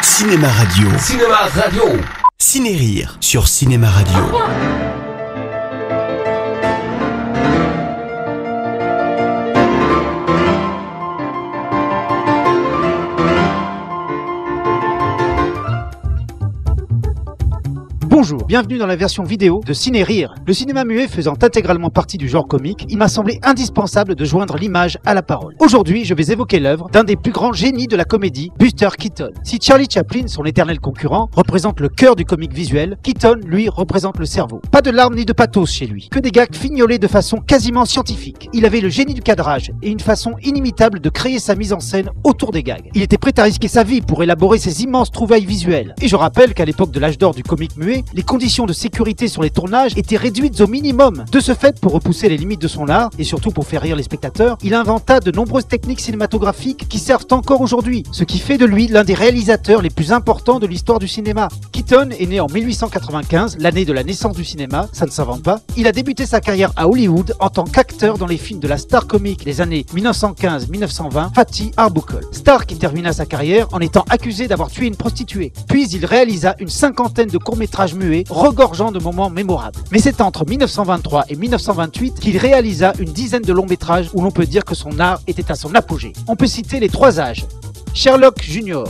Cinéma Radio. Cinéma Radio. Ciné-Rire sur Cinéma Radio. Bonjour, bienvenue dans la version vidéo de Ciné-Rire. Le cinéma muet faisant intégralement partie du genre comique, il m'a semblé indispensable de joindre l'image à la parole. Aujourd'hui, je vais évoquer l'œuvre d'un des plus grands génies de la comédie, Buster Keaton. Si Charlie Chaplin, son éternel concurrent, représente le cœur du comique visuel, Keaton, lui, représente le cerveau. Pas de larmes ni de pathos chez lui, que des gags fignolés de façon quasiment scientifique. Il avait le génie du cadrage et une façon inimitable de créer sa mise en scène autour des gags. Il était prêt à risquer sa vie pour élaborer ses immenses trouvailles visuelles. Et je rappelle qu'à l'époque de l'âge d'or du comique muet, les conditions de sécurité sur les tournages étaient réduites au minimum. De ce fait, pour repousser les limites de son art, et surtout pour faire rire les spectateurs, il inventa de nombreuses techniques cinématographiques qui servent encore aujourd'hui, ce qui fait de lui l'un des réalisateurs les plus importants de l'histoire du cinéma. Keaton est né en 1895, l'année de la naissance du cinéma, ça ne s'invente pas. Il a débuté sa carrière à Hollywood en tant qu'acteur dans les films de la star comique des années 1915-1920, Fatty Arbuckle. Star qui termina sa carrière en étant accusé d'avoir tué une prostituée. Puis il réalisa une cinquantaine de courts-métrages muets regorgeant de moments mémorables. Mais c'est entre 1923 et 1928 qu'il réalisa une dizaine de longs métrages où l'on peut dire que son art était à son apogée. On peut citer Les Trois Âges, Sherlock Jr.,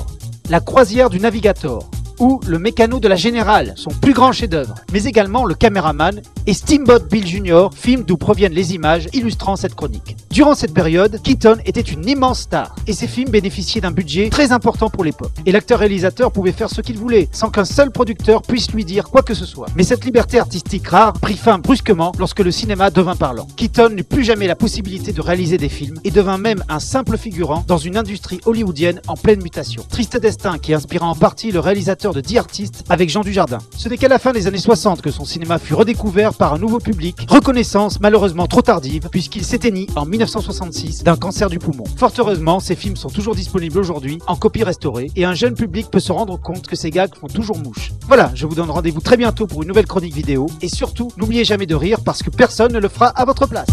La Croisière du Navigator, ou Le Mécano de la Générale, son plus grand chef-d'œuvre, mais également Le Caméraman et Steamboat Bill Jr., film d'où proviennent les images illustrant cette chronique. Durant cette période, Keaton était une immense star, et ses films bénéficiaient d'un budget très important pour l'époque. Et l'acteur-réalisateur pouvait faire ce qu'il voulait, sans qu'un seul producteur puisse lui dire quoi que ce soit. Mais cette liberté artistique rare prit fin brusquement lorsque le cinéma devint parlant. Keaton n'eut plus jamais la possibilité de réaliser des films, et devint même un simple figurant dans une industrie hollywoodienne en pleine mutation. Triste destin qui inspira en partie le réalisateur de The Artist avec Jean Dujardin. Ce n'est qu'à la fin des années 60 que son cinéma fut redécouvert par un nouveau public, reconnaissance malheureusement trop tardive puisqu'il s'éteignit en 1966 d'un cancer du poumon. Fort heureusement, ces films sont toujours disponibles aujourd'hui en copie restaurée et un jeune public peut se rendre compte que ces gags font toujours mouche. Voilà, je vous donne rendez-vous très bientôt pour une nouvelle chronique vidéo et surtout, n'oubliez jamais de rire parce que personne ne le fera à votre place.